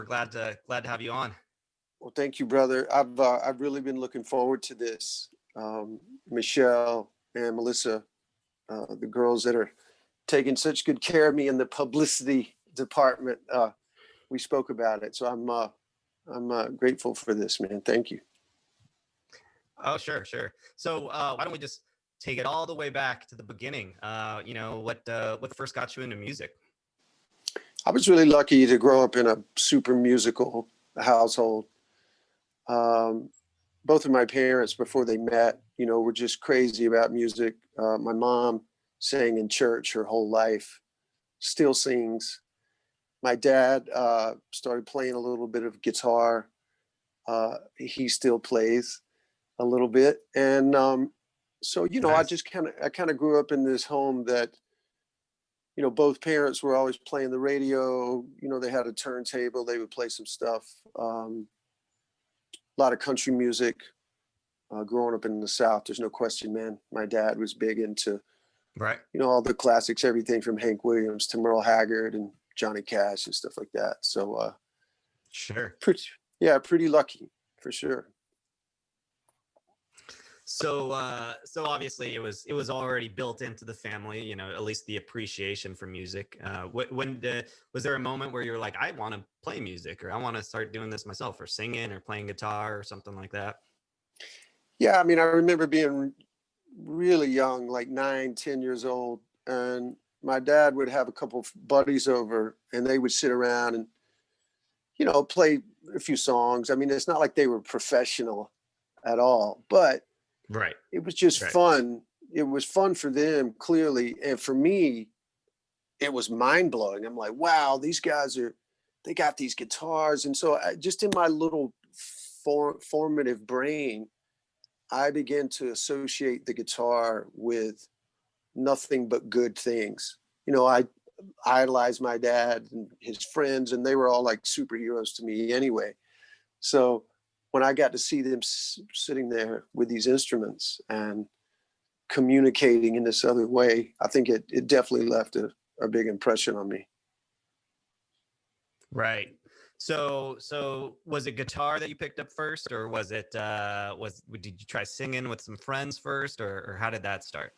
We're glad to have you on. Well, thank you, brother. I've really been looking forward to this. Michelle and Melissa, the girls that are taking such good care of me in the publicity department. We spoke about it, so I'm grateful for this, man. Thank you. Oh, sure. So why don't we just take it all the way back to the beginning? What first got you into music? I was really lucky to grow up in a super musical household. Both of my parents, before they met, were just crazy about music. My mom sang in church her whole life, still sings. My dad started playing a little bit of guitar. He still plays a little bit. And so, Nice. I kind of grew up in this home that, both parents were always playing the radio. They had a turntable, they would play some stuff. A lot of country music. Growing up in the South, there's no question, man. My dad was big into, Right. all the classics, everything from Hank Williams to Merle Haggard and Johnny Cash and stuff like that. So, Sure. pretty lucky for sure. So obviously it was already built into the family, at least the appreciation for music. Was there a moment where you were like, I want to play music, or I want to start doing this myself, or singing or playing guitar or something like that? Yeah, I mean, I remember being really young, like 9, 10 years old, and my dad would have a couple of buddies over, and they would sit around and, play a few songs. I mean, it's not like they were professional at all, but Right. it was just Right. fun. It was fun for them, clearly, and for me, it was mind blowing. I'm like, wow, these guys they got these guitars, and so just in my little formative brain, I began to associate the guitar with nothing but good things. I idolized my dad and his friends, and they were all like superheroes to me anyway. So when I got to see them sitting there with these instruments and communicating in this other way, I think it definitely left a big impression on me. Right. So was it guitar that you picked up first, or was it did you try singing with some friends first, or how did that start?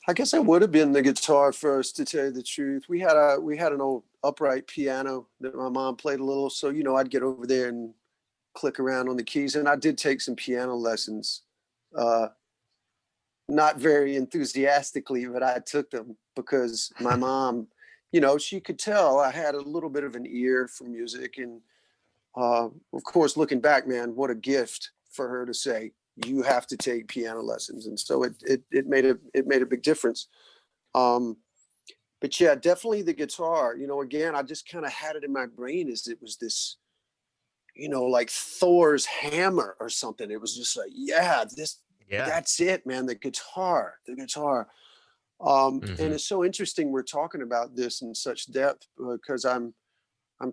I guess I would have been the guitar first, to tell you the truth. We had an old upright piano that my mom played a little, so I'd get over there and click around on the keys, and I did take some piano lessons. Not very enthusiastically, but I took them because my mom, she could tell I had a little bit of an ear for music. And of course, looking back, man, what a gift for her to say, you have to take piano lessons. And so it made a big difference. But yeah, definitely the guitar, again, I just kind of had it in my brain as it was this, like Thor's hammer or something. It was just like, yeah, that's it, man. The guitar. And it's so interesting we're talking about this in such depth, because I'm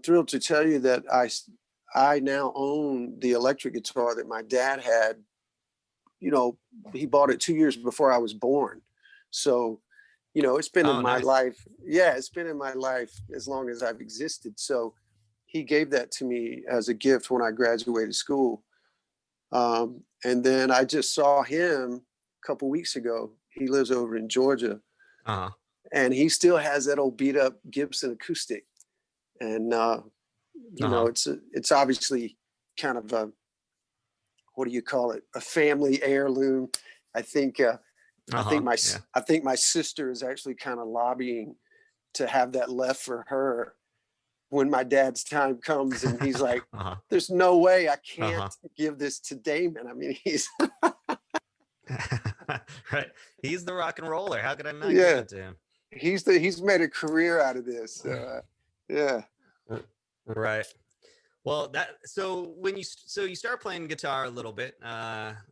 thrilled to tell you that I now own the electric guitar that my dad had. He bought it 2 years before I was born. So, it's been in my life. Yeah, it's been in my life as long as I've existed. So he gave that to me as a gift when I graduated school. And then I just saw him a couple weeks ago. He lives over in Georgia. Uh-huh. And he still has that old beat up Gibson acoustic. And, it's obviously kind of a, what do you call it? A family heirloom. I think my sister is actually kind of lobbying to have that left for her when my dad's time comes, and he's like, there's no way I can't give this to Damon. I mean, he's right. He's the rock and roller. How could I not give it to him? He's made a career out of this. Yeah. Right. Well, so you start playing guitar a little bit.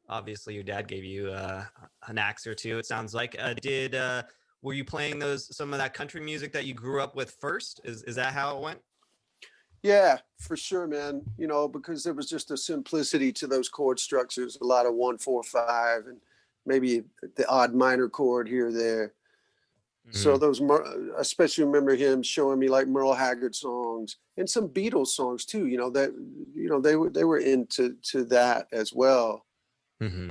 Obviously your dad gave you an axe or two, it sounds like. Were you playing some of that country music that you grew up with first? Is that how it went? Yeah, for sure, man. Because there was just a simplicity to those chord structures, a lot of 1, 4, 5, and maybe the odd minor chord here or there. So those, I especially remember him showing me like Merle Haggard songs and some Beatles songs too. You know that, you know, they were into that as well. Yeah,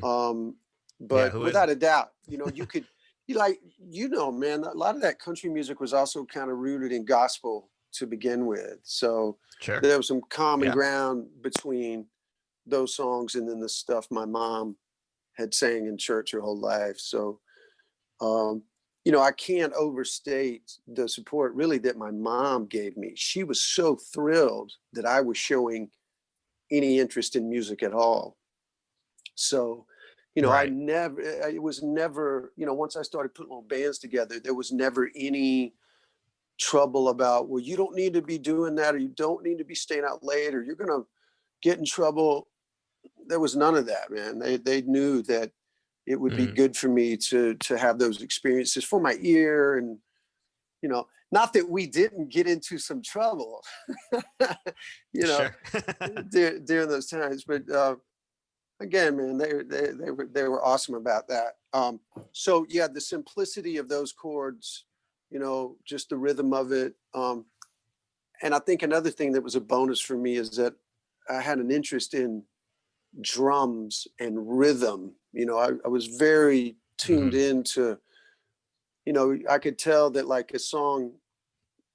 But without a doubt, you know, you like, you know, man, a lot of that country music was also kind of rooted in gospel to begin with. So there was some common ground between those songs and then the stuff my mom had sang in church her whole life. So, you know, I can't overstate the support really that my mom gave me. She was so thrilled that I was showing any interest in music at all. So, you know, it was never, you know, once I started putting little bands together, there was never any trouble about, well, you don't need to be doing that, or you don't need to be staying out late, or you're going to get in trouble. There was none of that, man. They knew that it would be good for me to have those experiences for my ear. And, you know, not that we didn't get into some trouble, you know, during those times, but, again, man, they were awesome about that. So yeah, the simplicity of those chords, you know, just the rhythm of it. And I think another thing that was a bonus for me is that I had an interest in drums and rhythm. You know, I was very tuned into, you know, I could tell that like a song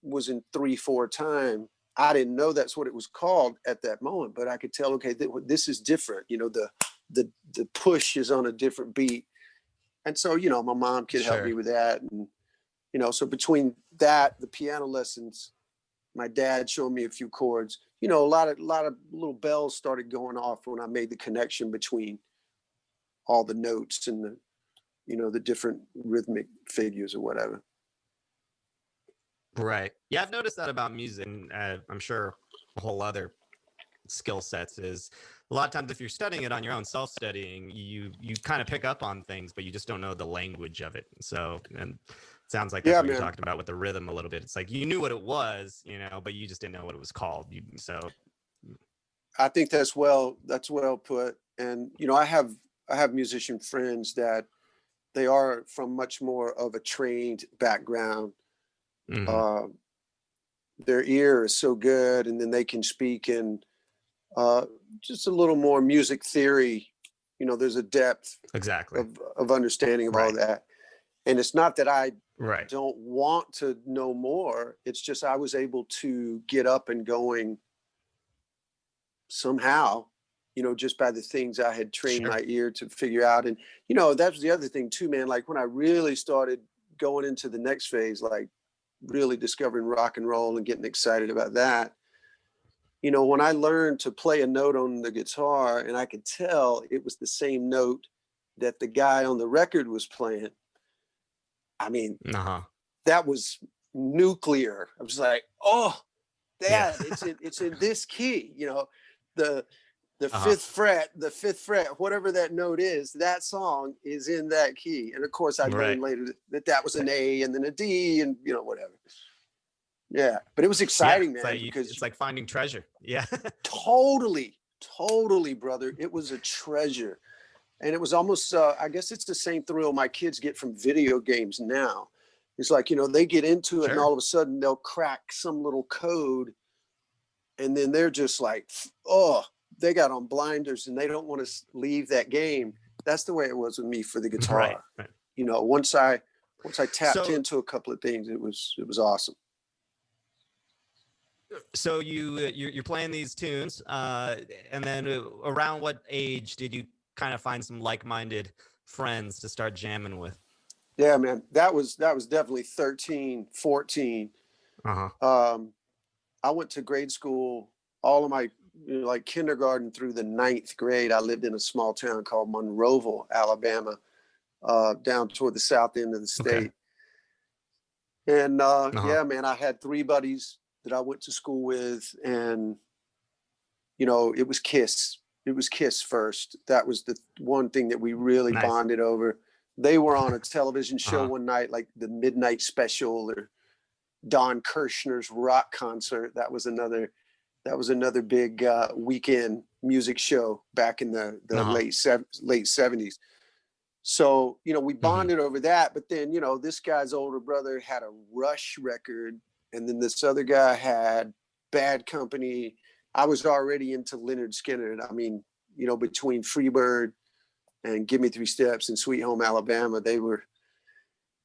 was in 3/4 time. I didn't know that's what it was called at that moment, but I could tell, okay, this is different. You know, the push is on a different beat. And so, you know, my mom could help me with that. And, you know, so between that, the piano lessons, my dad showed me a few chords, you know, a lot of little bells started going off when I made the connection between all the notes and the, you know, the different rhythmic figures or whatever. Right. Yeah, I've noticed that about music. And I'm sure a whole other skill sets is a lot of times if you're studying it on your own, self-studying, you kind of pick up on things, but you just don't know the language of it. So, and it sounds like that's what you're talking about with the rhythm a little bit. It's like you knew what it was, you know, but you just didn't know what it was called. So I think that's well put. And, you know, I have musician friends that they are from much more of a trained background. Their ear is so good, and then they can speak in just a little more music theory. You know, there's a depth of understanding of all that. And it's not that I don't want to know more. It's just I was able to get up and going somehow, you know, just by the things I had trained my ear to figure out. And, you know, that was the other thing too, man. Like when I really started going into the next phase, like really discovering rock and roll and getting excited about that, you know, when I learned to play a note on the guitar and I could tell it was the same note that the guy on the record was playing, I mean, that was nuclear. I was like, oh, Dad, it's in this key, you know, the fifth fret, whatever that note is, that song is in that key. And of course, I learned later that was an A and then a D and, you know, whatever. Yeah, but it was exciting, man, because it's like finding treasure. Yeah. Totally, brother. It was a treasure. And it was almost, I guess it's the same thrill my kids get from video games now. It's like, you know, they get into it and all of a sudden they'll crack some little code and then they're just like, oh, they got on blinders and they don't want to leave that game. That's the way it was with me for the guitar. You know, once I tapped into a couple of things, it was awesome. So you're playing these tunes, and then around what age did you kind of find some like-minded friends to start jamming with? Yeah, man, that was definitely 13, 14. I went to grade school, all of my, you know, like kindergarten through the 9th grade. I lived in a small town called Monroeville, Alabama, down toward the south end of the state. And yeah, man, I had 3 buddies that I went to school with, and you know, it was Kiss. It was Kiss first. That was the one thing that we really bonded over. They were on a television show one night, like the Midnight Special or Don Kirshner's rock concert. That was another big weekend music show back in the late 70s. So, you know, we Hmm. bonded over that. But then, you know, this guy's older brother had a Rush record, and then this other guy had Bad Company. I was already into Leonard Skinner. I mean, you know, between Freebird and Give Me Three Steps and Sweet Home Alabama, they were,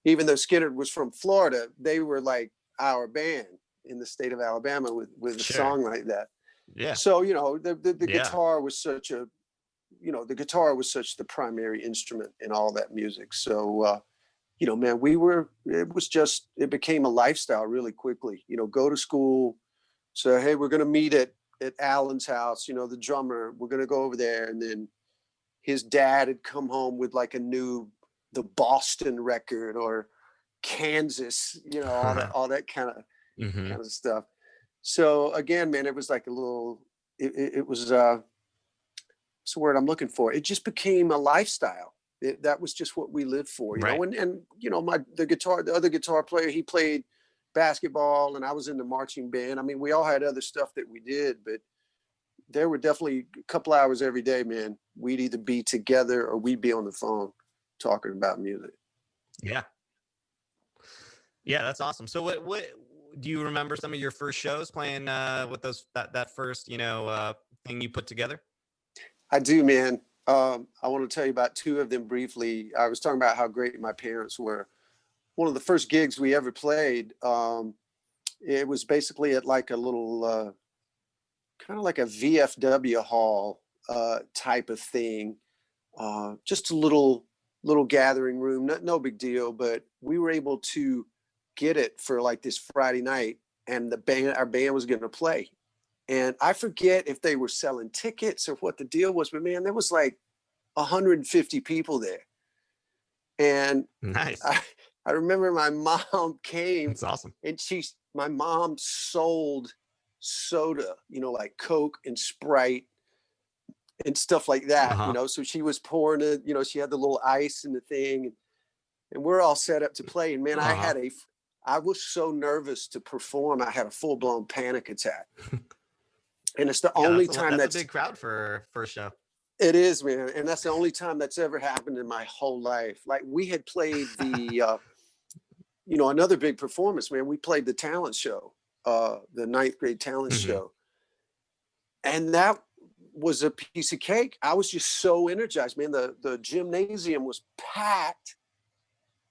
even though Skinner was from Florida, they were like our band in the state of Alabama with a Sure. song like that. Yeah. So, you know, the Yeah. guitar was such a, you know, the guitar was such the primary instrument in all that music. So, you know, man, it became a lifestyle really quickly, you know, go to school. So, hey, we're going to meet at Alan's house, you know, the drummer, we're going to go over there. And then his dad had come home with like the Boston record or Kansas, you know, all that Hmm. kind of stuff. So again, man, it was like a little, it was, what's the word I'm looking for? It just became a lifestyle. That was just what we lived for, you Right. know. And you know, the other guitar player, he played basketball, and I was in the marching band. I mean, we all had other stuff that we did, but there were definitely a couple hours every day, man. We'd either be together or we'd be on the phone talking about music. Yeah. Yeah, that's awesome. So what do you remember some of your first shows playing with those that first, you know, thing you put together? I do, man. I want to tell you about two of them briefly. I was talking about how great my parents were. One of the first gigs we ever played, it was basically at like a little, kind of like a VFW hall type of thing. Just a little gathering room, no big deal. But we were able to get it for like this Friday night, and our band was going to play. And I forget if they were selling tickets or what the deal was, but man, there was like 150 people there. And Nice. I remember my mom came, That's awesome. and my mom sold soda, you know, like Coke and Sprite and stuff like that, you Uh-huh. know. So she was pouring it, you know, she had the little ice in the thing, and we're all set up to play. And man, Uh-huh. I was so nervous to perform. I had a full blown panic attack. And it's the Yeah, only time that's a big crowd for a show. it is, man. And that's the only time that's ever happened in my whole life. Like we had played you know, another big performance, man. We played the talent show, the ninth grade talent Hmm. show. And that was a piece of cake. I was just so energized, man. The gymnasium was packed,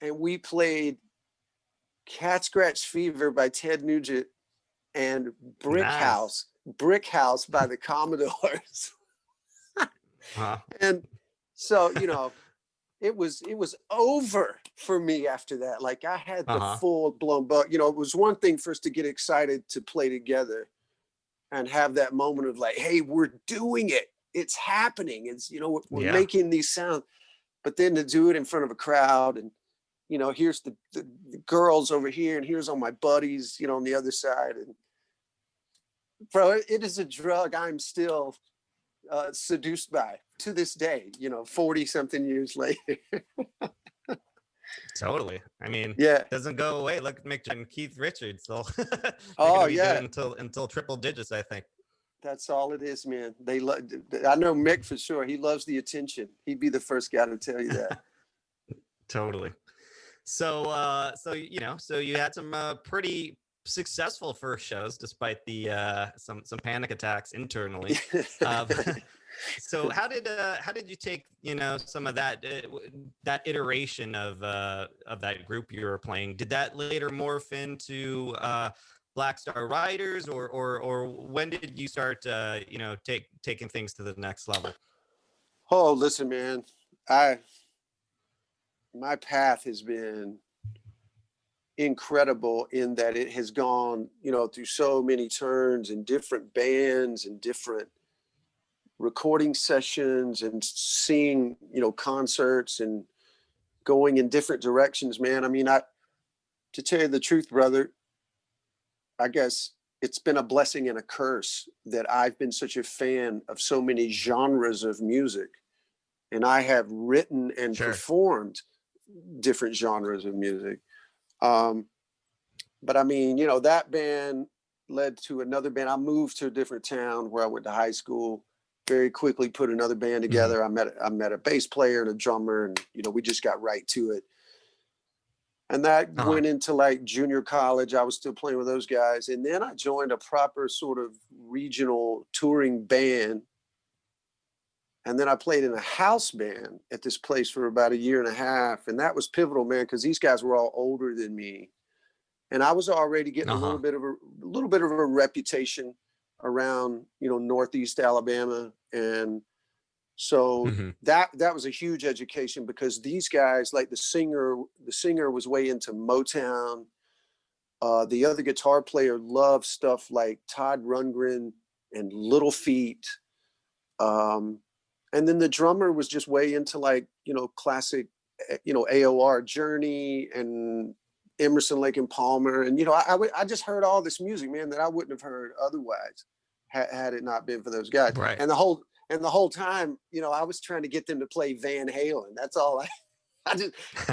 and we played Cat Scratch Fever by Ted Nugent and Nice. Brick House by the Commodores. Uh-huh. And so, you know, it was over for me after that. Like I had the Uh-huh. full blown bug. You know, it was one thing for us to get excited to play together and have that moment of like, hey, we're doing it. It's happening. It's, you know, we're Yeah. making these sounds. But then to do it in front of a crowd, and you know, here's the girls over here, and here's all my buddies, you know, on the other side. And bro, it is a drug I'm still seduced by to this day, you know, 40 something years later. Totally. I mean, Yeah. doesn't go away. Look at Mick and Keith Richards. They're Oh gonna be yeah. doing until triple digits, I think. That's all it is, man. They love. I know Mick for sure. He loves the attention. He'd be the first guy to tell you that. Totally. So so you know, so you had some pretty successful first shows despite the some panic attacks internally. Uh, so how did you take, you know, some of that iteration of that group you were playing? Did that later morph into Black Star Riders, or when did you start you know, taking things to the next level? Oh, listen, man. I My path has been incredible in that it has gone, you know, through so many turns and different bands and different recording sessions and seeing, you know, concerts and going in different directions, man. I mean, to tell you the truth, brother, I guess it's been a blessing and a curse that I've been such a fan of so many genres of music. And I have written and Sure. performed different genres of music. Um, but I mean, you know, that band led to another band. I moved to a different town where I went to high school, very quickly put another band Mm-hmm. together. I met a bass player and a drummer, and you know, we just got right to it. And that went into like junior college. I was still playing with those guys. And then I joined a proper sort of regional touring band. And then I played in a house band at this place for about a year and a half. And that was pivotal, man, because these guys were all older than me. And I was already getting a little bit of a reputation around, you know, Northeast Alabama. And so that was a huge education, because these guys, like the singer was way into Motown. The other guitar player loved stuff like Todd Rundgren and Little Feat. And then the drummer was just way into like, you know, classic, you know, AOR Journey and Emerson, Lake and Palmer. And, you know, I just heard all this music, man, that I wouldn't have heard otherwise had it not been for those guys. Right. And the whole time, you know, I was trying to get them to play Van Halen. That's all I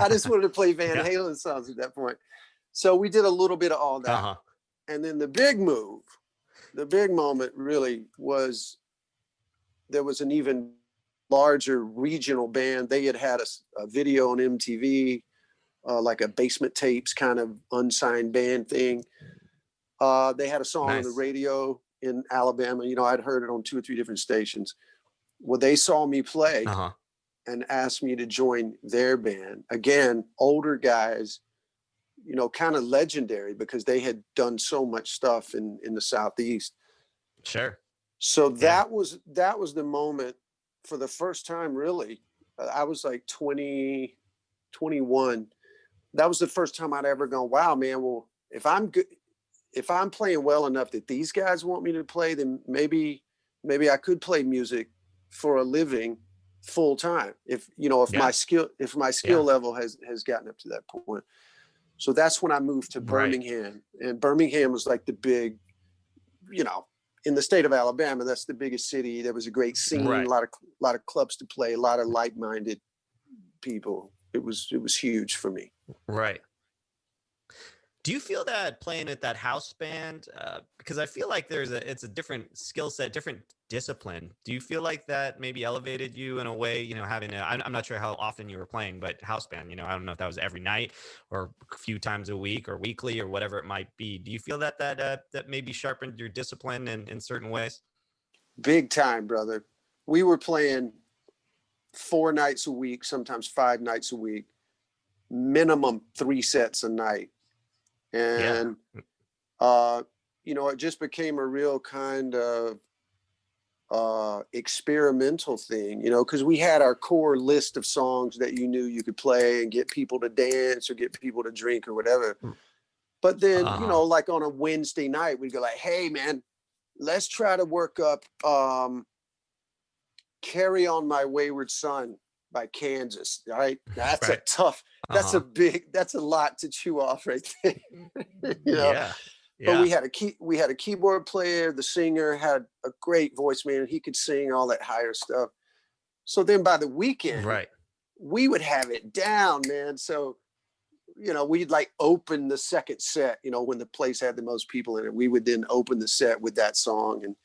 just wanted to play Van Halen songs at that point. So we did a little bit of all that. And then the big moment really was, there was an even larger regional band. They had a video on MTV, like a Basement Tapes kind of unsigned band thing. They had a song on the radio in Alabama. You know, I'd heard it on 2 or 3 different stations. Well, they saw me play and asked me to join their band. Again, older guys, you know, kind of legendary, because they had done so much stuff in the Southeast. Sure. So that was the moment for the first time, really. I was like 20, 21. That was the first time I'd ever gone, wow, man, well, if I'm good, if I'm playing well enough that these guys want me to play, then maybe I could play music for a living full time. If, you know, if my skill level has gotten up to that point. So that's when I moved to Birmingham. And Birmingham was like the big, you know, in the state of Alabama, that's the biggest city. There was a great scene, a lot of clubs to play, a lot of like-minded people. It was huge for me. Right. Do you feel that playing at that house band, because I feel like it's a different skill set, different discipline. Do you feel like that maybe elevated you in a way, you know, I'm not sure how often you were playing, but house band, you know, I don't know if that was every night or a few times a week or weekly or whatever it might be. Do you feel that maybe sharpened your discipline in certain ways? Big time, brother. We were playing 4 nights a week, sometimes 5 nights a week, minimum 3 sets a night. And, you know, it just became a real kind of experimental thing, you know, because we had our core list of songs that you knew you could play and get people to dance or get people to drink or whatever. But then, you know, like on a Wednesday night, we'd go like, hey, man, let's try to work up Carry On My Wayward Son by Kansas. All right. That's a tough, that's a lot to chew off right there. You know? But we had a keyboard player. The singer had a great voice, man. He could sing all that higher stuff. So then by the weekend, we would have it down, man. So, you know, we'd like open the second set, you know, when the place had the most people in it, we would then open the set with that song. And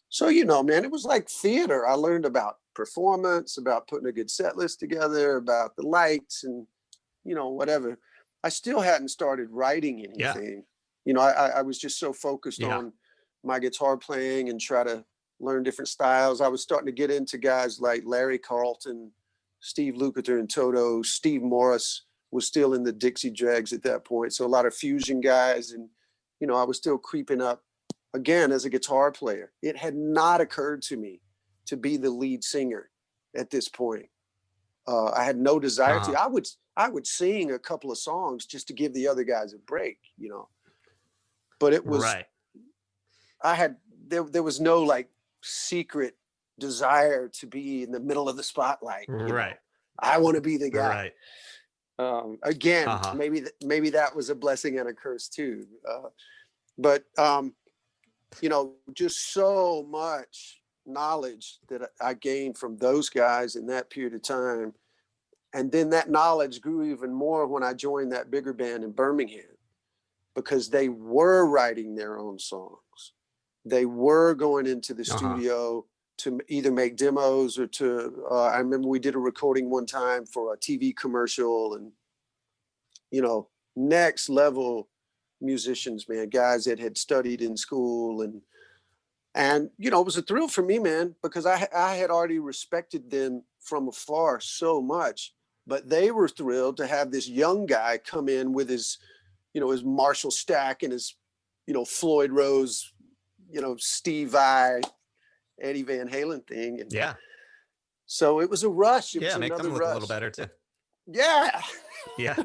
so, you know, man, it was like theater. I learned about performance, about putting a good set list together, about the lights and, you know, whatever. I still hadn't started writing anything. You know, I was just so focused on my guitar playing and try to learn different styles. I was starting to get into guys like Larry Carlton, Steve Lukather and Toto. Steve Morris was still in the Dixie Dregs at that point. So a lot of fusion guys. And, you know, I was still creeping up again as a guitar player. It had not occurred to me to be the lead singer at this point. I had no desire to. I would sing a couple of songs just to give the other guys a break, you know. But it was there was no like secret desire to be in the middle of the spotlight. You know? I want to be the guy. Again, maybe that was a blessing and a curse too. But you know, just so much knowledge that I gained from those guys in that period of time. And then that knowledge grew even more when I joined that bigger band in Birmingham, because they were writing their own songs. They were going into the studio either make demos or to, I remember we did a recording one time for a TV commercial, and, you know, next level musicians, man, guys that had studied in school, and, you know, it was a thrill for me, man, because I had already respected them from afar so much, but they were thrilled to have this young guy come in with his, you know, his Marshall stack and his, you know, Floyd Rose, you know, Steve Vai, Eddie Van Halen thing. And yeah. So it was a rush. It was make another them look rush. a little better too. Yeah. Yeah.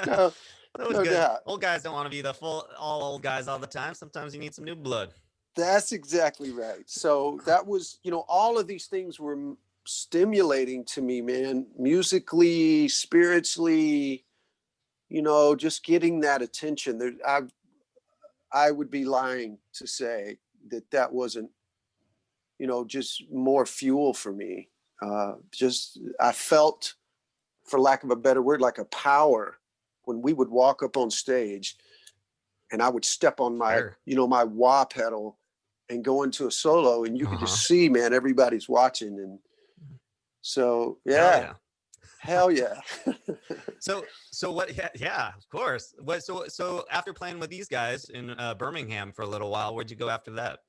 No, That was no good. doubt. Old guys don't want to be all old guys all the time. Sometimes you need some new blood. That's exactly right. So that was, you know, all of these things were stimulating to me, man, musically, spiritually, you know, just getting that attention. There, I would be lying to say that wasn't, you know, just more fuel for me. Just, I felt, for lack of a better word, like a power when we would walk up on stage and I would step on my, Sure. you know, my wah pedal and go into a solo, and you could just see, man, everybody's watching. And so, yeah. Hell yeah. So what? Yeah, of course. What? So after playing with these guys in Birmingham for a little while, where'd you go after that?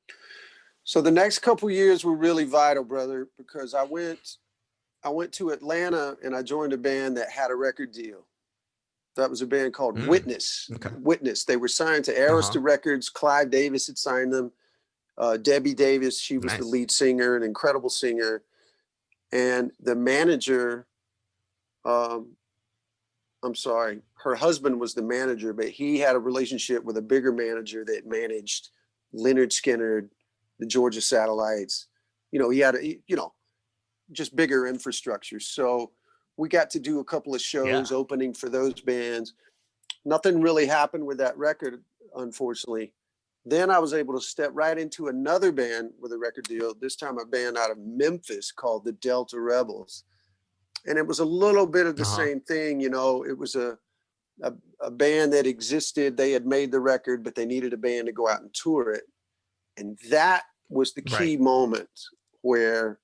So the next couple years were really vital, brother, because I went to Atlanta and I joined a band that had a record deal. That was a band called Witness. Okay. Witness. They were signed to Aerosmith Records. Clive Davis had signed them. Debbie Davis, she was the lead singer, an incredible singer. And the manager, I'm sorry, her husband was the manager, but he had a relationship with a bigger manager that managed Leonard Skinner, the Georgia Satellites. You know, he had just bigger infrastructure. So we got to do a couple of shows opening for those bands. Nothing really happened with that record, unfortunately. Then I was able to step right into another band with a record deal, this time a band out of Memphis called the Delta Rebels. And it was a little bit of the same thing, you know. It was a band that existed. They had made the record, but they needed a band to go out and tour it. And that was the key moment where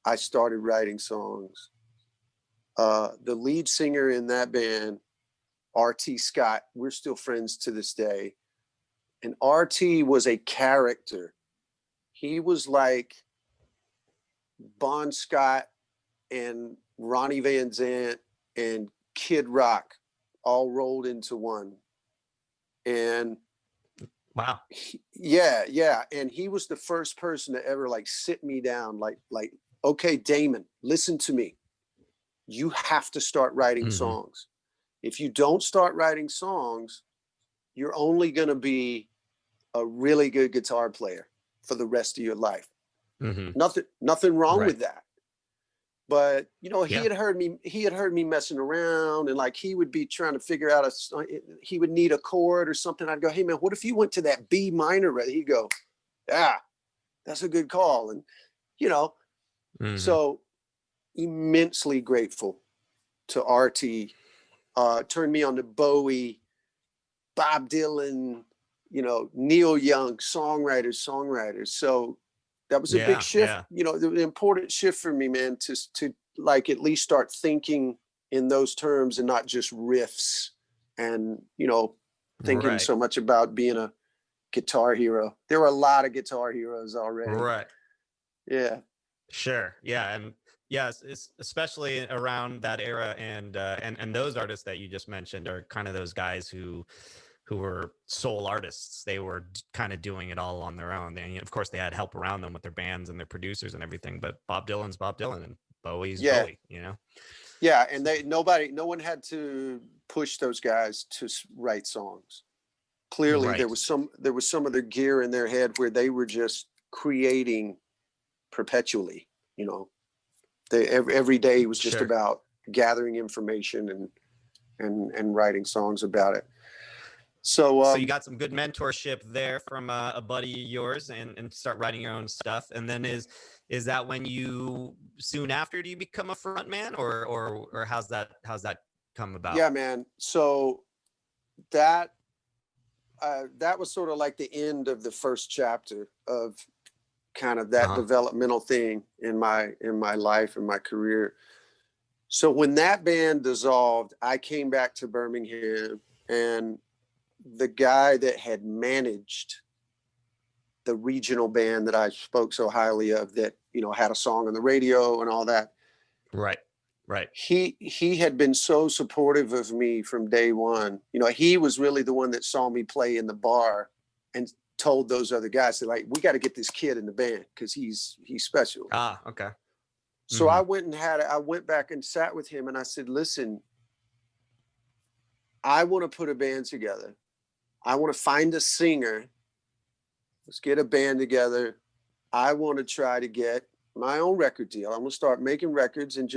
I started writing songs. The lead singer in that band, R.T. Scott, we're still friends to this day. And R.T. was a character. He was like Bon Scott and Ronnie Van Zant and Kid Rock all rolled into one. And wow. Yeah. And he was the first person to ever like sit me down, like, okay, Damon, listen to me. You have to start writing songs. If you don't start writing songs, you're only going to be a really good guitar player for the rest of your life. Nothing wrong with that. But, you know, he had heard me messing around, and like he would be trying to figure out he would need a chord or something. I'd go, hey man, what if you went to that B minor? He'd go, yeah, that's a good call. And, you know, so immensely grateful to RT, turned me on to Bowie, Bob Dylan, you know, Neil Young, songwriters. So that was a big shift, you know, the important shift for me, man, to like at least start thinking in those terms and not just riffs and, you know, thinking so much about being a guitar hero. There were a lot of guitar heroes already. Right. Yeah. Sure. Yeah. And yes, it's especially around that era, and those artists that you just mentioned are kind of those guys who were sole artists. They were kind of doing it all on their own. And of course they had help around them with their bands and their producers and everything, but Bob Dylan's Bob Dylan and Bowie's Bowie, you know? Yeah. And no one had to push those guys to write songs. Clearly there was some of their gear in their head where they were just creating perpetually, you know. Every day was just about gathering information and writing songs about it. So you got some good mentorship there from a buddy of yours, and start writing your own stuff. And then is that when you soon after do you become a front man, or how's that come about? Yeah, man. So that was sort of like the end of the first chapter of kind of that developmental thing in my life and my career. So when that band dissolved, I came back to Birmingham, and the guy that had managed the regional band that I spoke so highly of, that, you know, had a song on the radio and all that. Right. He had been so supportive of me from day one. You know, he was really the one that saw me play in the bar and told those other guys that, like, we got to get this kid in the band because he's special. Okay. So I went back and sat with him, and I said, listen, I want to put a band together. I want to find a singer. Let's get a band together. I want to try to get my own record deal. I'm going to start making records, and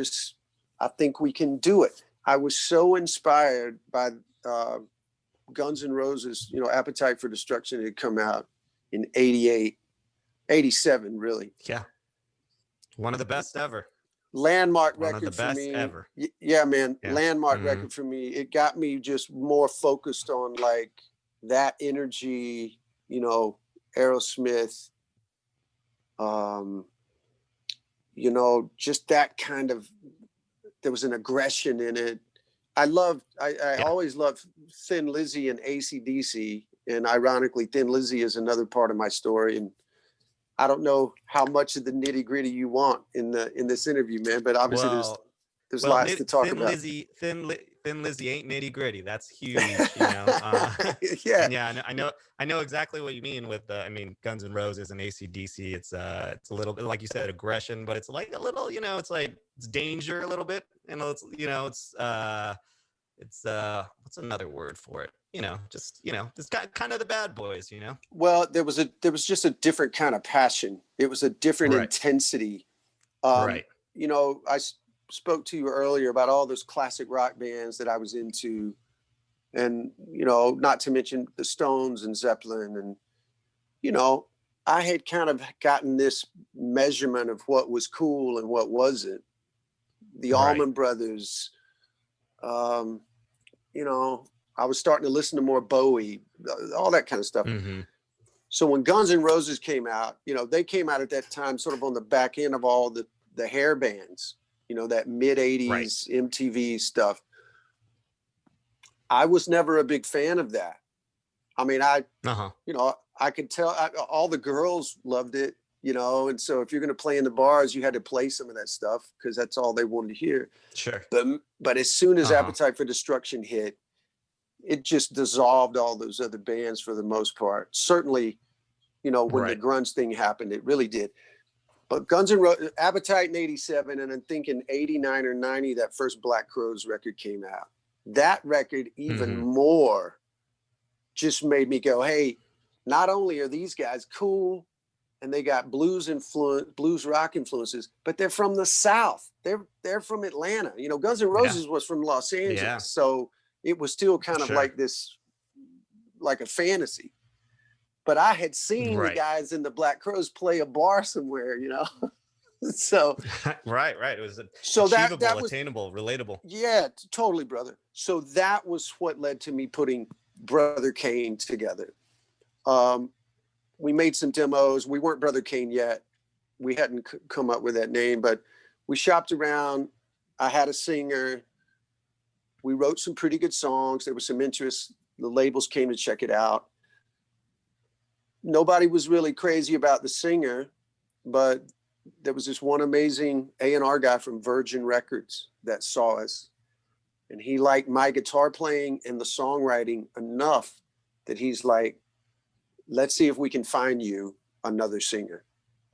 I think we can do it. I was so inspired by Guns N' Roses, you know, Appetite for Destruction had come out in 88, 87, really. Yeah. One of the best ever. Landmark One record of the best for me. Ever. Yeah, man. Yeah. Landmark record for me. It got me just more focused on like that energy, you know, Aerosmith, you know, just that kind of, there was an aggression in it. I always loved Thin Lizzy and AC/DC, and ironically, Thin Lizzy is another part of my story. And I don't know how much of the nitty gritty you want in this interview, man, but obviously there's lots to talk about. Thin Lizzy ain't nitty gritty. That's huge, you know. Yeah. I know exactly what you mean with Guns N' Roses and AC/DC. It's a little bit, like you said, aggression, but it's like a little, you know, it's like it's danger a little bit, and it's, you know, it's what's another word for it? You know, just, you know, it's kind of the bad boys, you know. Well, there was just a different kind of passion. It was a different intensity. You know, I spoke to you earlier about all those classic rock bands that I was into, and, you know, not to mention the Stones and Zeppelin, and, you know, I had kind of gotten this measurement of what was cool and what wasn't. The Allman Brothers, you know, I was starting to listen to more Bowie, all that kind of stuff. So when Guns N' Roses came out, you know, they came out at that time sort of on the back end of all the hair bands, you know, that mid 80s MTV stuff. I was never a big fan of that. I mean, you know, I could tell all the girls loved it, you know, and so if you're going to play in the bars, you had to play some of that stuff because that's all they wanted to hear. Sure. But as soon as Appetite for Destruction hit, it just dissolved all those other bands for the most part. Certainly, you know, when the grunge thing happened, it really did. But Guns N' Roses, Appetite in 87, and I'm thinking 89 or 90, that first Black Crowes record came out. That record even more just made me go, hey, not only are these guys cool and they got blues rock influences, but they're from the South. They're from Atlanta. You know, Guns N' Roses was from Los Angeles. Yeah. So it was still kind of like this, like a fantasy. But I had seen the guys in the Black Crowes play a bar somewhere, you know. So right. It was achievable, that was, attainable, relatable. Yeah, totally, brother. So that was what led to me putting Brother Kane together. We made some demos. We weren't Brother Kane yet. We hadn't come up with that name, but we shopped around. I had a singer. We wrote some pretty good songs. There was some interest. The labels came to check it out. Nobody was really crazy about the singer, but there was this one amazing A&R guy from Virgin Records that saw us, and he liked my guitar playing and the songwriting enough that he's like, let's see if we can find you another singer,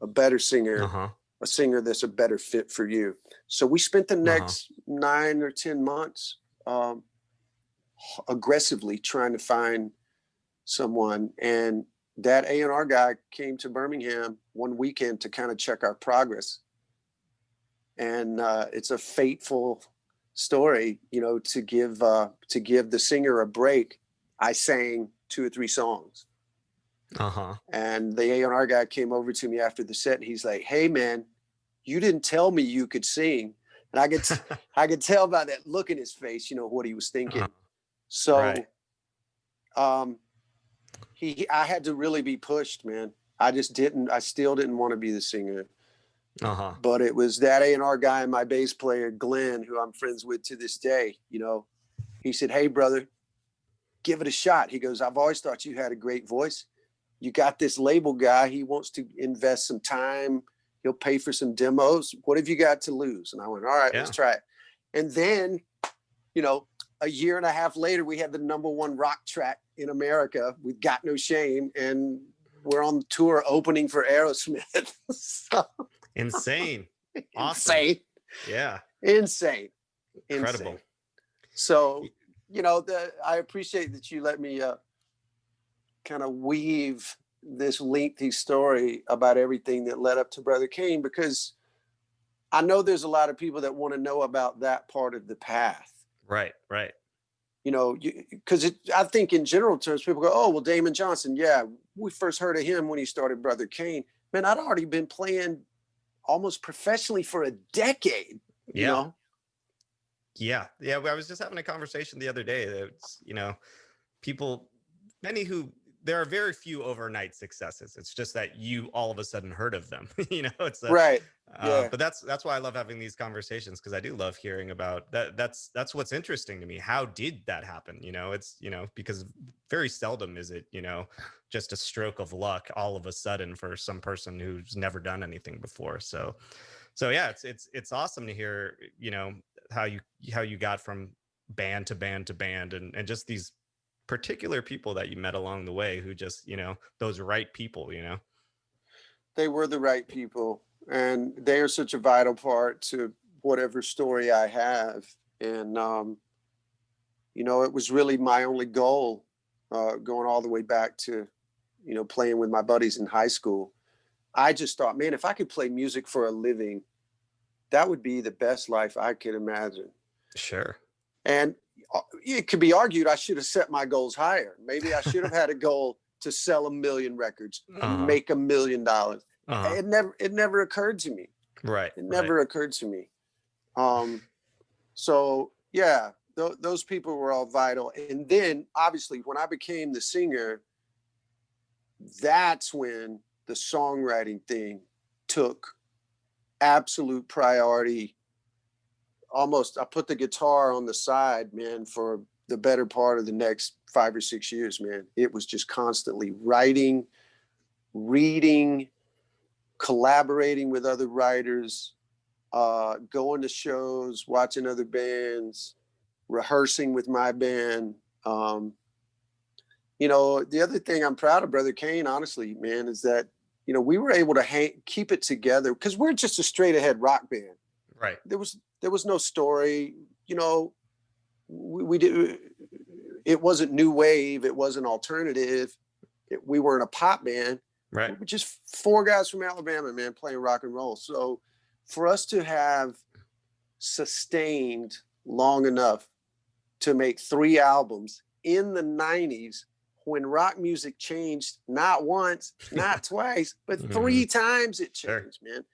a better singer, a singer that's a better fit for you. So we spent the next 9 or 10 months aggressively trying to find someone. And that A&R guy came to Birmingham one weekend to kind of check our progress. And it's a fateful story, you know, to give the singer a break. I sang 2 or 3 songs. And the A&R guy came over to me after the set, and he's like, hey man, you didn't tell me you could sing. And I could tell by that look in his face, you know, what he was thinking. So I had to really be pushed, man. I still didn't want to be the singer. Uh-huh. But it was that A&R guy and my bass player, Glenn, who I'm friends with to this day. You know, he said, "Hey, brother, give it a shot." He goes, "I've always thought you had a great voice. You got this label guy. He wants to invest some time. He'll pay for some demos. What have you got to lose?" And I went, "All right, let's try it." And then, you know, a year and a half later, we had the #1 rock track in America with "Got No Shame." And we're on tour opening for Aerosmith. So, insane. Awesome. Insane. Yeah. Insane. Incredible. Insane. So, you know, I appreciate that you let me kind of weave this lengthy story about everything that led up to Brother Kane, because I know there's a lot of people that want to know about that part of the path. Right. You know, because I think in general terms, people go, "Oh, well, Damon Johnson, yeah, we first heard of him when he started Brother Kane." Man, I'd already been playing almost professionally for a decade. You know? Yeah. I was just having a conversation the other day that, you know, there are very few overnight successes. It's just that you all of a sudden heard of them. You know, it's right. Yeah. But that's why I love having these conversations, because I do love hearing about that. That's what's interesting to me. How did that happen? You know, it's, you know, because very seldom is it, you know, just a stroke of luck all of a sudden for some person who's never done anything before. So yeah, it's awesome to hear, you know, how you got from band to band to band, and just these particular people that you met along the way who just, you know, those right people, you know. They were the right people, and they are such a vital part to whatever story I have. And you know, it was really my only goal, going all the way back to, you know, playing with my buddies in high school. I just thought, man, if I could play music for a living, that would be the best life I could imagine. Sure. And it could be argued I should have set my goals higher. Maybe I should have had a goal to sell 1 million records, make $1 million. It never occurred to me. Right. It never occurred to me. So yeah, those people were all vital. And then obviously when I became the singer, that's when the songwriting thing took absolute priority. Almost, I put the guitar on the side, man, for the better part of the next 5 or 6 years, man. It was just constantly writing, reading, collaborating with other writers, going to shows, watching other bands, rehearsing with my band. You know, the other thing I'm proud of Brother Kane, honestly, man, is that, you know, we were able to keep it together because we're just a straight ahead rock band. Right. There was no story, you know, we did, it wasn't new wave. It wasn't alternative. We weren't a pop band. Right. We were just 4 guys from Alabama, man, playing rock and roll. So for us to have sustained long enough to make 3 albums in the 90s, when rock music changed, not once, not twice, but 3 times it changed, man.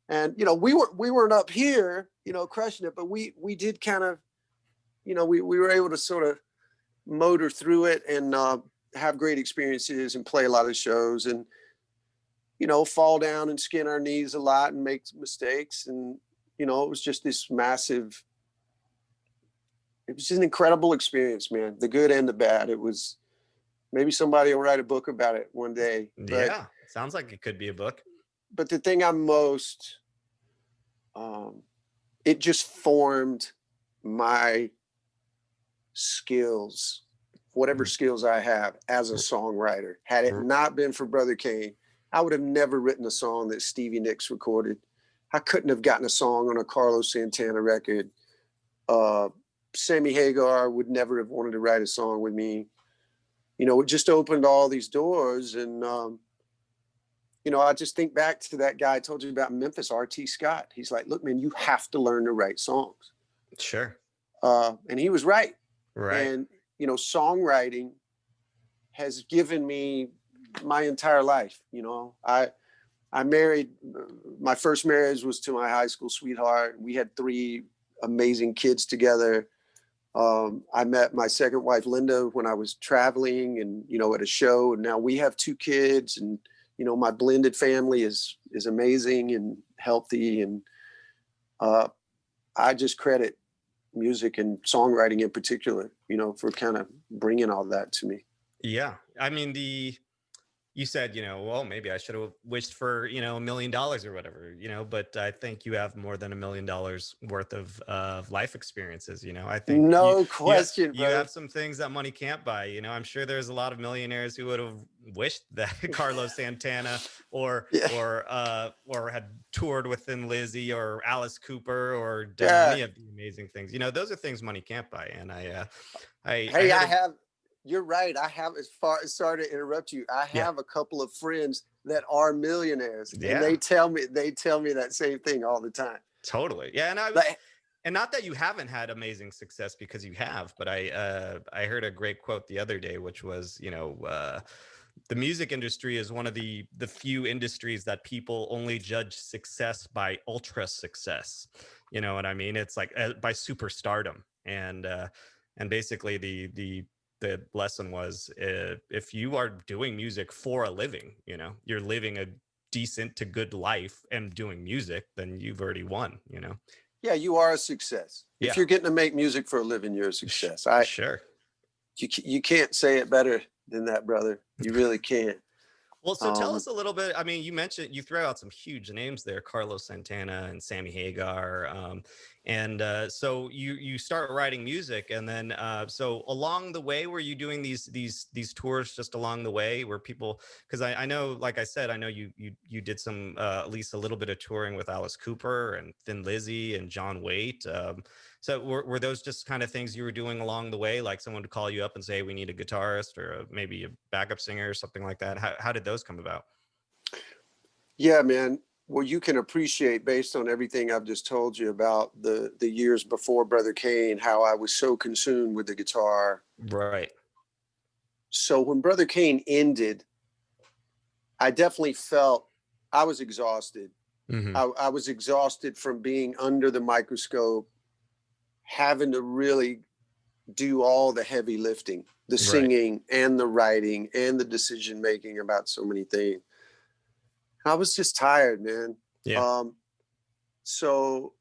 And, you know, we weren't up here, you know, crushing it, but we did kind of, you know, we were able to sort of motor through it and have great experiences and play a lot of shows and, you know, fall down and skin our knees a lot and make mistakes. And, you know, it was just this massive, it was just an incredible experience, man. The good and the bad. It was, maybe somebody will write a book about it one day. But, yeah, sounds like it could be a book. But the thing I'm most, it just formed my skills, whatever skills I have as a songwriter. Had it not been for Brother Kane, I would have never written a song that Stevie Nicks recorded. I couldn't have gotten a song on a Carlos Santana record. Sammy Hagar would never have wanted to write a song with me. You know, it just opened all these doors. And, you know, I just think back to that guy I told you about in Memphis, R.T. Scott. He's like, look, man, you have to learn to write songs. Sure. And he was right. Right. And, you know, songwriting has given me my entire life. You know, I married, my first marriage was to my high school sweetheart. We had 3 amazing kids together. I met my second wife, Linda, when I was traveling and, you know, at a show. And now we have 2 kids and you know, my blended family is amazing and healthy. And I just credit music and songwriting in particular, you know, for kind of bringing all that to me. Yeah. I mean, you said, you know, well, maybe I should have wished for, you know, $1 million or whatever, you know, but I think you have more than $1 million worth of life experiences. You know, I think no question, you bro. have some things that money can't buy. You know, I'm sure there's a lot of millionaires who would have wished that Carlos Santana or had toured with Thin Lizzy or Alice Cooper or done any of the amazing things. You know, those are things money can't buy. And you're right. I have, sorry to interrupt you. I have a couple of friends that are millionaires, and they tell me that same thing all the time. Totally. Yeah. And not that you haven't had amazing success, because you have, but I heard a great quote the other day, which was, you know, the music industry is one of the few industries that people only judge success by ultra success. You know what I mean? It's like by superstardom. And basically the lesson was, if you are doing music for a living, you know, you're living a decent to good life and doing music, then you've already won, you know? Yeah, you are a success. Yeah. If you're getting to make music for a living, you're a success. Sure. You can't say it better than that, brother. You really can't. Well, so tell us a little bit. I mean, you throw out some huge names there, Carlos Santana and Sammy Hagar. So you start writing music, and then so along the way, were you doing these tours just along the way where people, because I know, like I said, I know you did some at least a little bit of touring with Alice Cooper and Thin Lizzy and John Waite. So were those just kind of things you were doing along the way, like someone would call you up and say, we need a guitarist or maybe a backup singer or something like that? How did those come about? Yeah, man. Well, you can appreciate, based on everything I've just told you about the years before Brother Kane, how I was so consumed with the guitar. Right. So when Brother Kane ended, I definitely felt I was exhausted. Mm-hmm. I was exhausted from being under the microscope, having to really do all the heavy lifting, the singing and the writing and the decision making about so many things. I was just tired, man. Yeah. So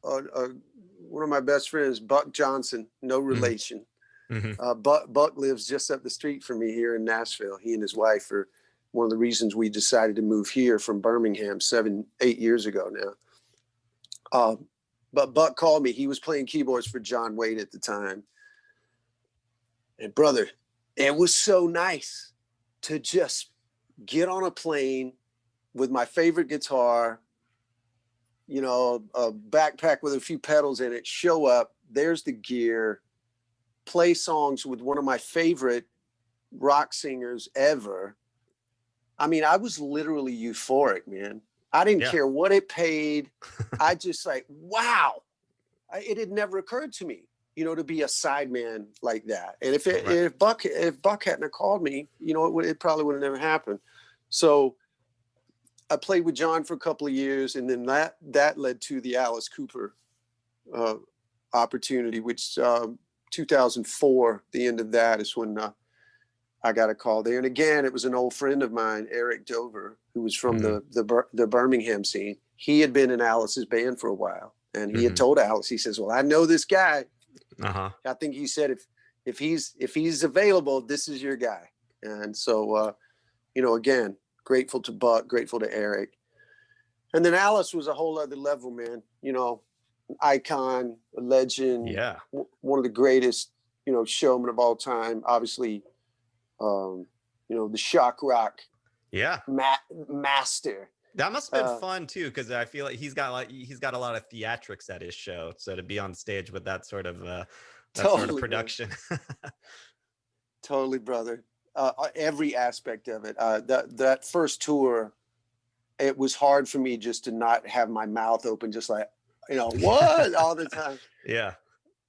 one of my best friends, Buck Johnson, no relation. Mm-hmm. Buck lives just up the street from me here in Nashville. He and his wife are one of the reasons we decided to move here from Birmingham 7-8 years ago now. But Buck called me. He was playing keyboards for John Waite at the time. And brother, it was so nice to just get on a plane with my favorite guitar, you know, a backpack with a few pedals in it, show up, there's the gear, play songs with one of my favorite rock singers ever. I mean, I was literally euphoric, man. I didn't care what it paid. I just like, wow. It had never occurred to me, you know, to be a sideman like that. And if Buck hadn't have called me, you know, it probably would have never happened. So I played with John for a couple of years, and then that led to the Alice Cooper opportunity, which 2004, the end of that is when I got a call there. And again, it was an old friend of mine, Eric Dover, who was from the Birmingham scene. He had been in Alice's band for a while, and he had told Alice, he says, well, I know this guy. I think he said, if he's available, this is your guy. And so, you know, again, grateful to Buck, grateful to Eric. And then Alice was a whole other level, man. You know, icon, a legend, one of the greatest, you know, showmen of all time. Obviously, you know, the shock rock master. That must have been fun too, because I feel like he's got a lot of theatrics at his show. So to be on stage with that sort of sort of production. Totally, brother. Every aspect of it. That first tour, it was hard for me just to not have my mouth open, just like, you know, what all the time. Yeah.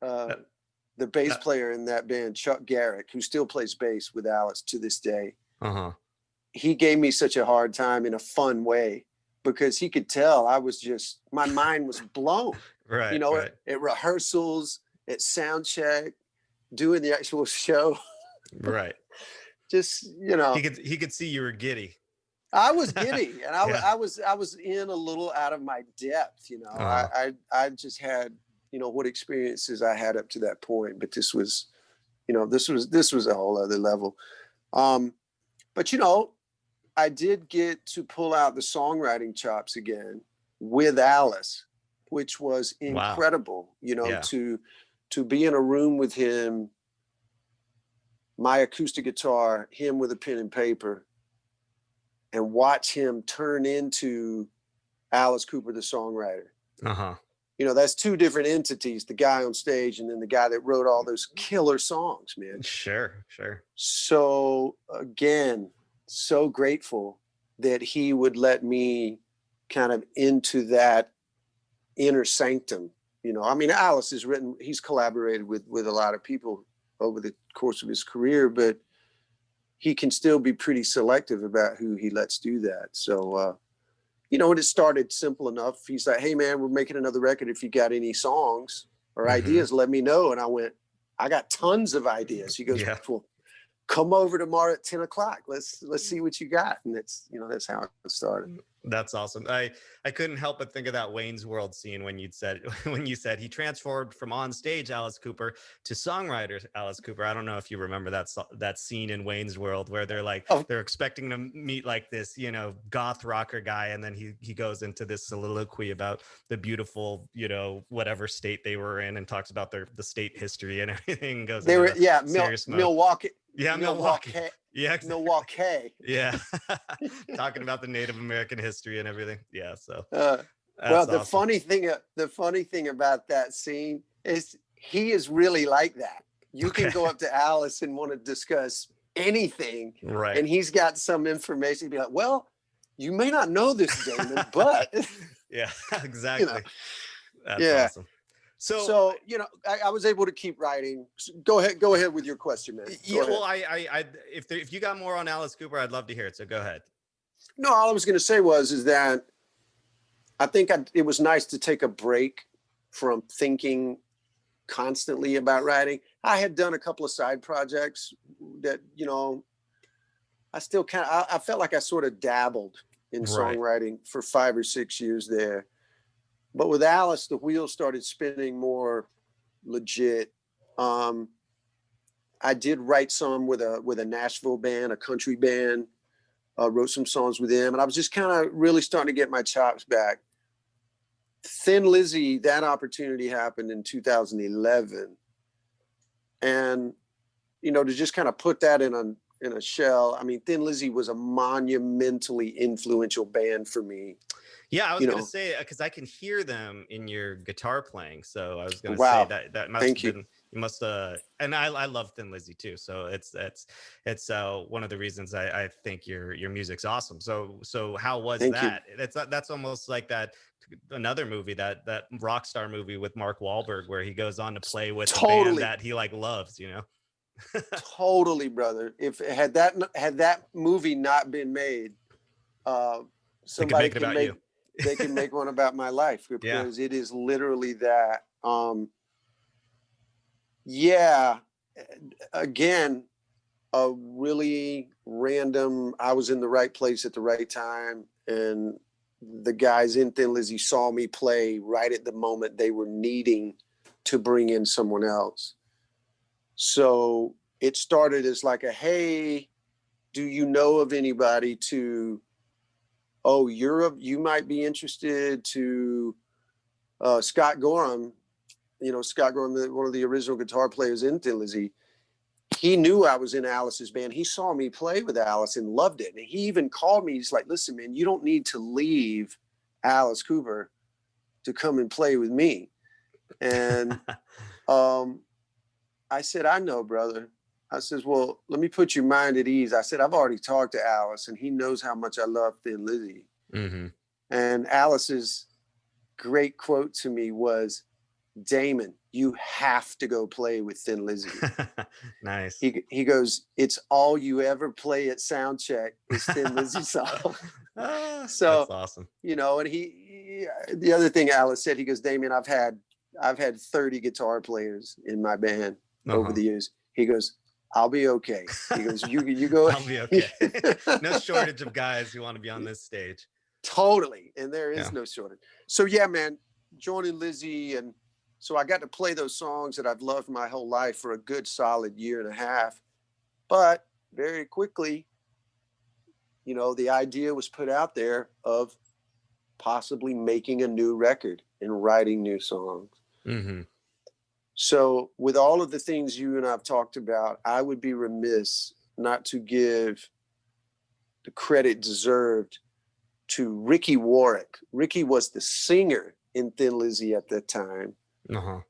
The bass player in that band, Chuck Garrick, who still plays bass with Alice to this day. He gave me such a hard time in a fun way, because he could tell I was just, my mind was blown. Right. You know, at rehearsals, at sound check, doing the actual show. Right. Just, you know, he could see you were giddy. I was giddy, and Yeah. I was in a little out of my depth. You know, I just had, you know, what experiences I had up to that point, but this was, you know, this was a whole other level. But you know, I did get to pull out the songwriting chops again with Alice, which was Wow. incredible. You know, Yeah. to be in a room with him, my acoustic guitar, him with a pen and paper, and watch him turn into Alice Cooper, the songwriter. Uh-huh. You know, that's two different entities, the guy on stage and then the guy that wrote all those killer songs, man. Sure, sure. So again, so grateful that he would let me kind of into that inner sanctum. You know, I mean, Alice has written, he's collaborated with a lot of people over the course of his career, but he can still be pretty selective about who he lets do that. So, you know, and it started simple enough. He's like, hey man, we're making another record. If you got any songs or ideas, let me know. And I went, I got tons of ideas. He goes, well, come over tomorrow at 10 o'clock. Let's see what you got. And that's, you know, that's how it started. That's awesome. I couldn't help but think of that Wayne's World scene when you said he transformed from on stage Alice Cooper to songwriter Alice Cooper. I don't know if you remember that scene in Wayne's World where they're like, they're expecting to meet like this, you know, goth rocker guy, and then he goes into this soliloquy about the beautiful, you know, whatever state they were in, and talks about the state history and everything. Goes they were Milwaukee. Yeah, Milwaukee. Yeah, exactly. Milwaukee. Yeah, talking about the Native American history and everything. Yeah, so well, the awesome. funny thing about that scene is he is really like that. You can go up to Alice and want to discuss anything, right? And he's got some information. He'd be like, "Well, you may not know this, Damon, but yeah, exactly." You know, that's awesome. So you know, I was able to keep writing. Go ahead with your question, man. Well, if you got more on Alice Cooper, I'd love to hear it. So go ahead. No, all I was going to say is that I think it was nice to take a break from thinking constantly about writing. I had done a couple of side projects that, you know, I still I felt like I sort of dabbled in songwriting for 5 or 6 years there. But with Alice, the wheels started spinning more legit. I did write some with a Nashville band, a country band. Wrote some songs with them, and I was just kind of really starting to get my chops back. Thin Lizzy, that opportunity happened in 2011, and you know, to just kind of put that in a shell. I mean, Thin Lizzy was a monumentally influential band for me. Yeah, I was going to say, because I can hear them in your guitar playing. So I was going to say that must have been, you must and I love Thin Lizzy too. So it's one of the reasons I think your music's awesome. So how was that? That's almost like that another movie, that Rockstar movie with Mark Wahlberg, where he goes on to play with a band that he like loves, you know? Totally, brother. If had that movie not been made, somebody can make they can make one about my life, because it is literally that. Again, a really random, I was in the right place at the right time, and the guys in Thin Lizzy saw me play right at the moment they were needing to bring in someone else. So it started as like hey, do you know of anybody to, you might be interested, to Scott Gorham, you know, Scott Gorham, one of the original guitar players in Thin Lizzy. He knew I was in Alice's band. He saw me play with Alice and loved it. And he even called me. He's like, listen, man, you don't need to leave Alice Cooper to come and play with me. And I said, I know, brother. I says, well, let me put your mind at ease. I said, I've already talked to Alice, and he knows how much I love Thin Lizzy. Mm-hmm. And Alice's great quote to me was, Damon, you have to go play with Thin Lizzy. Nice. He goes, it's all you ever play at sound check is Thin Lizzy song. So that's awesome. You know, and the other thing Alice said, he goes, Damon, I've had 30 guitar players in my band over the years. He goes, I'll be okay. He goes, you go. I'll be okay. No shortage of guys who want to be on this stage. Totally. And there is no shortage. So yeah, man, joining Lizzy. And so I got to play those songs that I've loved my whole life for a good solid year and a half. But very quickly, you know, the idea was put out there of possibly making a new record and writing new songs. Mm-hmm. So with all of the things you and I've talked about, I would be remiss not to give the credit deserved to Ricky Warwick. Ricky was the singer in Thin Lizzy at that time. Uh-huh.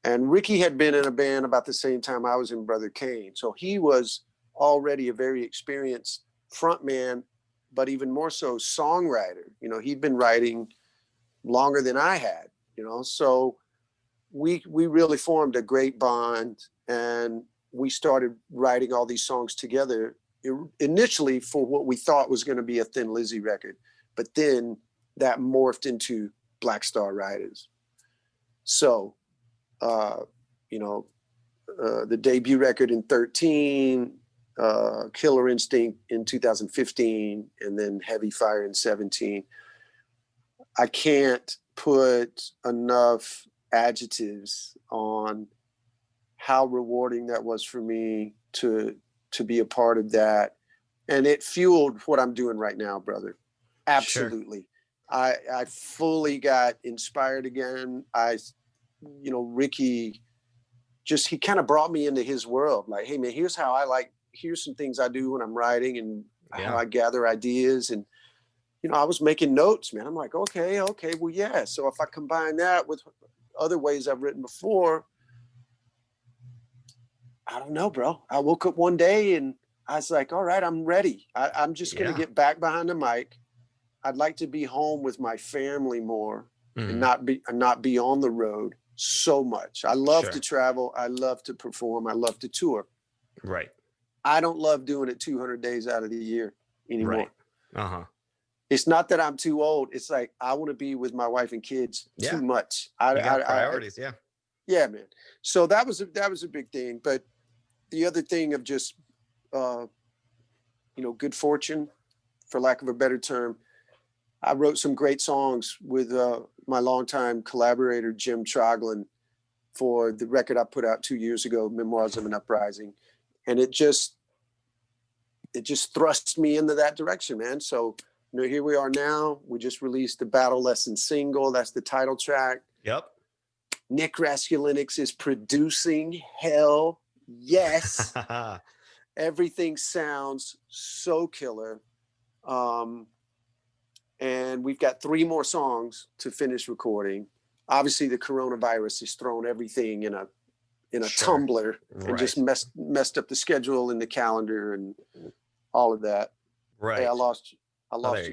And Ricky had been in a band about the same time I was in Brother Kane. So he was already a very experienced frontman, but even more so songwriter. You know, he'd been writing longer than I had, you know, so we really formed a great bond, and we started writing all these songs together initially for what we thought was going to be a Thin Lizzy record, but then that morphed into Black Star Riders. So, you know, the debut record in 2013, Killer Instinct in 2015, and then Heavy Fire in 2017. I can't put enough adjectives on how rewarding that was for me to be a part of that. And it fueled what I'm doing right now, brother. Absolutely. Sure. I fully got inspired again. You know, Ricky he kind of brought me into his world. Like, hey man, here's some things I do when I'm writing and how I gather ideas. And, you know, I was making notes, man. I'm like, okay, well, yeah. So if I combine that with other ways I've written before, I don't know, bro. I woke up one day and I was like, all right, I'm ready. I'm just going to get back behind the mic. I'd like to be home with my family more and not be on the road so much. I love to travel. I love to perform. I love to tour. Right. I don't love doing it 200 days out of the year anymore. Right. Uh-huh. It's not that I'm too old. It's like I want to be with my wife and kids too much. You got priorities, yeah, man. So that was a big thing. But the other thing of just, you know, good fortune, for lack of a better term, I wrote some great songs with my longtime collaborator, Jim Troglin, for the record I put out 2 years ago, Memoirs of an Uprising. And it just thrusts me into that direction, man. So, you know, here we are now. We just released the Battle Lesson single. That's the title track. Yep. Nick Raskulinix is producing. Hell yes. Everything sounds so killer. And we've got 3 more songs to finish recording. Obviously, the coronavirus has thrown everything in a tumbler and just messed up the schedule and the calendar and all of that. Right. Hey, I lost you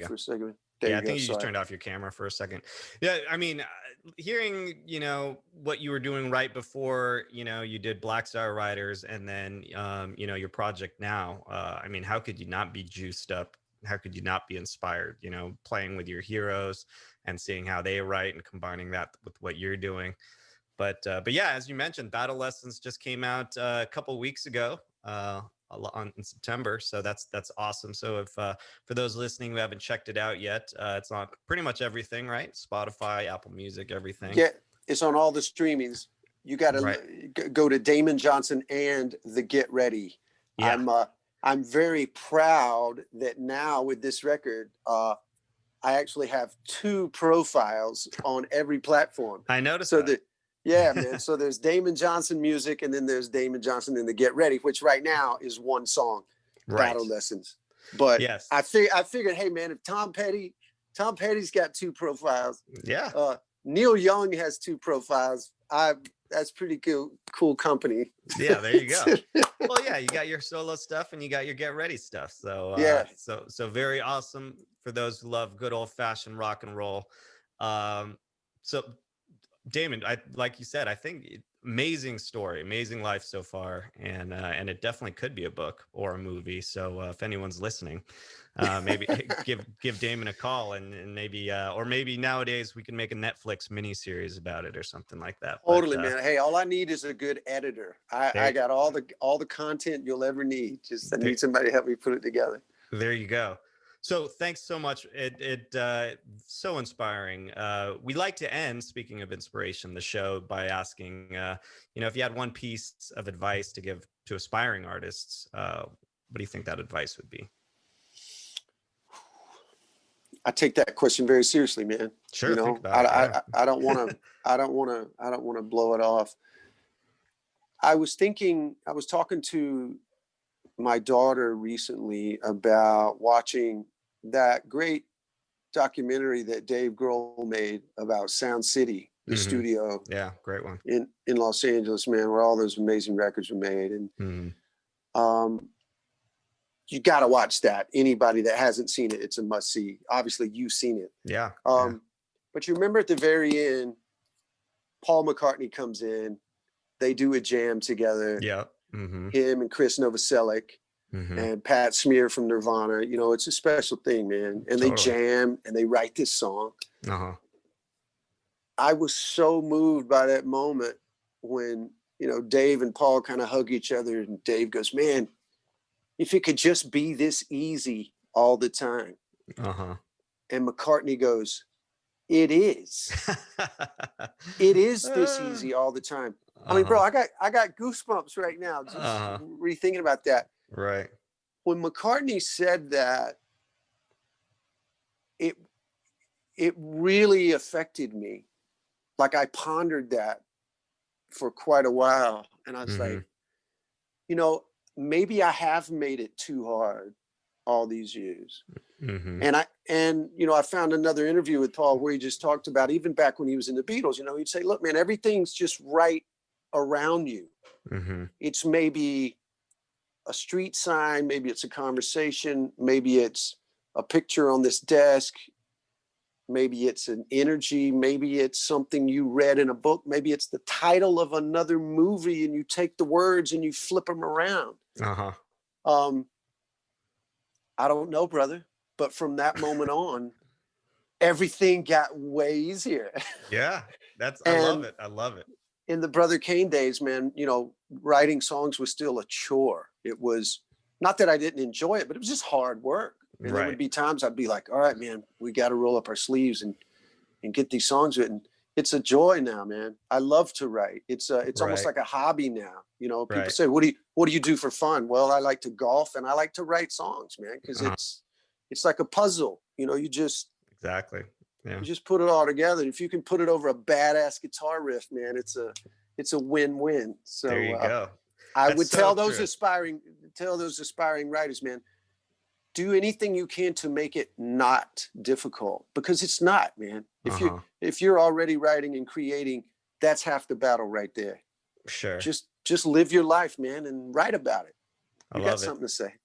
for a second. I think you just turned off your camera for a second. Yeah, I mean, hearing, you know, what you were doing right before, you know, you did Black Star Riders and then, you know, your project now, I mean, how could you not be juiced up? How could you not be inspired, you know, playing with your heroes and seeing how they write and combining that with what you're doing? But yeah, as you mentioned, Battle Lessons just came out a couple weeks ago in September. So that's awesome. So if for those listening who haven't checked it out yet, it's on pretty much everything, right? Spotify, Apple Music, everything. Yeah, it's on all the streamings. You got to go to Damon Johnson and the Get Ready. Yeah. I'm very proud that now with this record, I actually have 2 profiles on every platform. I noticed that. Yeah, man. So there's Damon Johnson music, and then there's Damon Johnson in the Get Ready, which right now is one song, Battle Lessons. But I figured, hey, man, if Tom Petty's got 2 profiles. Yeah. Neil Young has 2 profiles. That's pretty cool company. Yeah, there you go. Well, yeah, you got your solo stuff and you got your Get Ready stuff. So so very awesome for those who love good old fashioned rock and roll. So Damon, like you said, I think amazing story, amazing life so far, and it definitely could be a book or a movie. So if anyone's listening, maybe give Damon a call, and maybe or maybe nowadays we can make a Netflix miniseries about it or something like that. Totally, man. Hey, all I need is a good editor. I got all the content you'll ever need. Just I need somebody to help me put it together. There you go. So thanks so much. It so inspiring. We like to end, speaking of inspiration, the show by asking, if you had one piece of advice to give to aspiring artists, what do you think that advice would be? I take that question very seriously, man. Sure. Think about it. I don't want to blow it off. I was talking to my daughter recently about watching that great documentary that Dave Grohl made about Sound City, the studio. Yeah, great one. In Los Angeles, man, where all those amazing records were made. And you got to watch that. Anybody that hasn't seen it, it's a must see. Obviously, you've seen it. Yeah. But you remember at the very end, Paul McCartney comes in. They do a jam together. Yeah. Him and Chris Novoselic. And Pat Smear from Nirvana. It's a special thing, man. And they jam and they write this song. I was so moved by that moment when, Dave and Paul kind of hug each other, and Dave goes, man, if it could just be this easy all the time. And McCartney goes, it is. It is this easy all the time. I mean, bro, I got goosebumps right now just rethinking about that. Right. When McCartney said that, it really affected me. Like, I pondered that for quite a while. And I was like, maybe I have made it too hard all these years. And I found another interview with Paul where he just talked about, even back when he was in the Beatles, he'd say, look, man, everything's just right around you. It's maybe a street sign, maybe it's a conversation, maybe it's a picture on this desk, maybe it's an energy, maybe it's something you read in a book, maybe it's the title of another movie, and you take the words and you flip them around. I don't know, brother, but from that moment on, everything got way easier. Yeah, I love it. In the Brother Kane days, man, writing songs was still a chore. It was not that I didn't enjoy it, but it was just hard work. And there would be times I'd be like, all right, man, we got to roll up our sleeves and get these songs written. It's a joy now, man. I love to write. It's almost like a hobby now. People say, what do you do for fun? Well, I like to golf and I like to write songs, man, because it's like a puzzle. You just exactly. Yeah. You just put it all together. If you can put it over a badass guitar riff, man, it's a win-win. So there you go. I would tell those aspiring writers, man, do anything you can to make it not difficult, because it's not, man. If you're already writing and creating, that's half the battle right there. Sure. Just live your life, man, and write about it. You got something to say.